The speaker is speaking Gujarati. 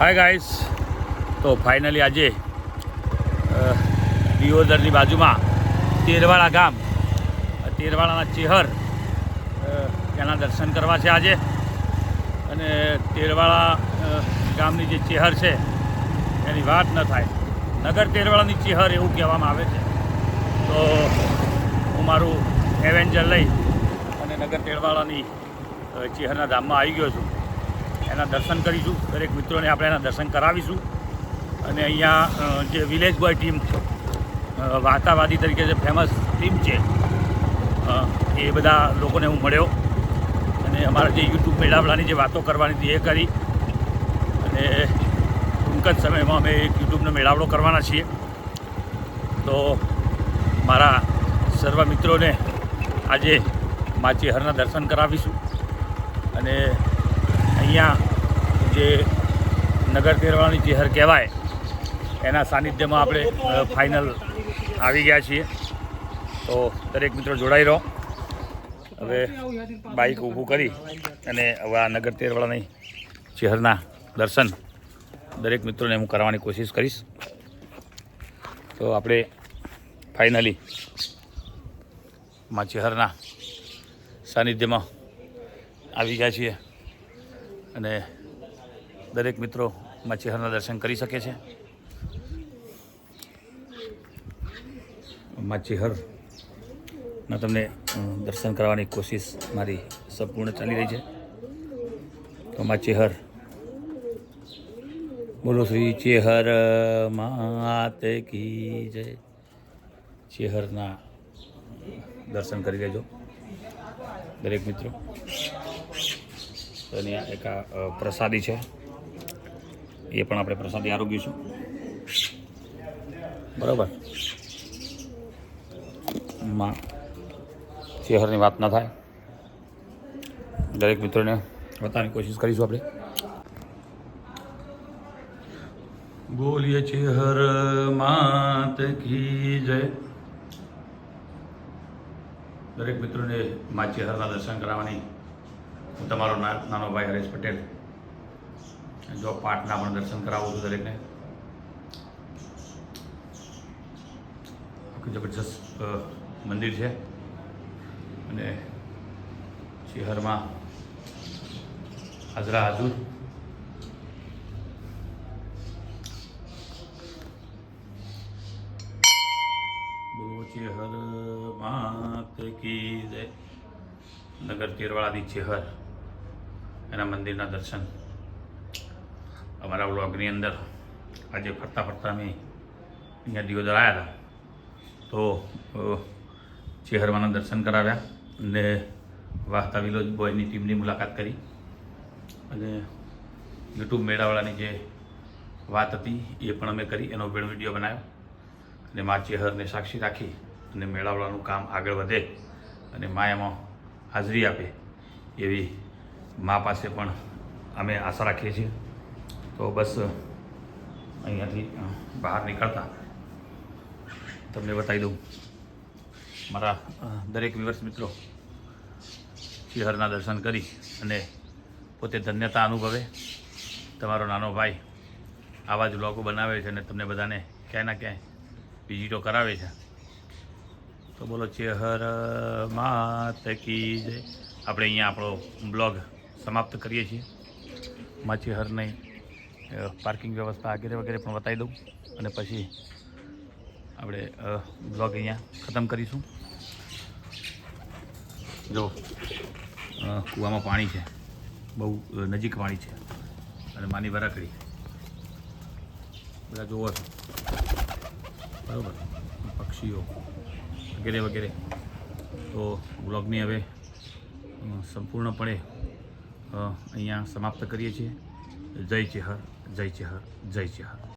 હાય ગાઈસ, તો ફાઇનલી આજે દિયોદરની બાજુમાં તેરવાળા ગામ, તેરવાળાના ચેહર એના દર્શન કરવા છે આજે. અને તેરવાળા ગામની જે ચેહર છે એની વાત ન થાય, નગર તેરવાળાની ચેહર એવું કહેવામાં આવે છે. તો હું મારું એવેન્જર લઈ અને નગર તેરવાળાની ચેહરના ધામમાં આવી ગયો છું. એના દર્શન કરીશું, દરેક મિત્રોને આપણે એના દર્શન કરાવીશું. અને અહીંયા જે વિલેજ બોય ટીમ, વાર્તાવાદી તરીકે જે ફેમસ ટીમ છે, એ બધા લોકોને હું મળ્યો અને અમારા જે યુટ્યુબ મેળાવડાની જે વાતો કરવાની હતી એ કરી. અને ટૂંક જ સમયમાં અમે એક યુટ્યુબનો મેળાવડો કરવાના છીએ. તો મારા સર્વ મિત્રોને આજે મા ચેહરના દર્શન કરાવીશું. અને અહીંયા જે નગર તેરવાળાની ચેહર કહેવાય એના સાનિધ્યમાં આપણે ફાઇનલ આવી ગયા છીએ. તો દરેક મિત્રો જોડાઈ રહો. હવે બાઇક ઊભું કરી અને હવે આ નગર તેરવાળાની ચેહરના દર્શન દરેક મિત્રોને હું કરવાની કોશિશ કરીશ. તો આપણે ફાઇનલી મા ચેહરના સાનિધ્યમાં આવી ગયા છીએ અને દરેક મિત્રો મા ચેહરના દર્શન કરી શકે છે. મા ચેહરના તમને દર્શન કરવાની કોશિશ મારી સંપૂર્ણ ચાલી રહી છે. તો મા ચેહર, બોલો શ્રી ચેહર માત કી જય. ચેહરના દર્શન કરી લેજો દરેક મિત્રો. અને એક આ પ્રસાદી છે, એ પણ આપણે પ્રસાદી આરોગીશું. બરાબર, માં ચેહરની વાત ન થાય, દરેક મિત્રોને બતાવવાની કોશિશ કરીશું આપણે. બોલીએ ચેહર માત કી જય. દરેક મિત્રોને મા ચેહરના દર્શન કરાવવાની હું તમારો નાનો ભાઈ હરેશ પટેલ જો પાઠના પણ દર્શન કરાવું છું દરેકને. જબરજસ્ત મંદિર છે અને ચેહરમાં હાજરા હાજુર. બોલો ચેહર માત કી જય. નગર તેરવાળાની ચેહર એના મંદિરના દર્શન અમારા વ્લોગની અંદર આજે ફરતા ફરતા અમે અહીંયા દિયોદર આવ્યા હતા. તો ચેહરમાંના દર્શન કરાવ્યા અને વાર્તા વિલેજ બોયની ટીમની મુલાકાત કરી. અને યુટ્યુબ મેળાવાળાની જે વાત હતી એ પણ અમે કરી, એનો પણ વિડીયો બનાવ્યો. અને મા ચેહરને સાક્ષી રાખી અને મેળાવાળાનું કામ આગળ વધે અને મા એમાં હાજરી આપે એવી મા પાસે પણ અમે આશા રાખીએ છીએ. તો બસ અહીંયાથી બહાર નીકળતા તમને બતાવી દઉં, મારા દરેક વ્યુઅર્સ મિત્રો ચેહરના દર્શન કરી અને પોતે ધન્યતા અનુભવે. તમારો નાનો ભાઈ આવા જ વ્લોગો બનાવે છે અને તમને બધાને ક્યાંય ના ક્યાંય વિઝિટો કરાવે છે. તો બોલો ચેહર માત કી જય. આપણે અહીંયા આપણો બ્લોગ સમાપ્ત કરીએ છીએ. મા ચેહરની પાર્કિંગ વ્યવસ્થા વગેરે વગેરે પણ બતાવી દઉં અને પછી આપણે બ્લોગ અહીંયા ખતમ કરીશું. જો કૂવામાં પાણી છે, બહુ નજીક પાણી છે અને માની વરાકડી બધા જોવો છો, બરાબર, પક્ષીઓ વગેરે વગેરે. તો બ્લોગની હવે સંપૂર્ણપણે અહીંયા સમાપ્ત કરીએ છીએ. જય ચેહર, જય ચેહર, જય ચેહર.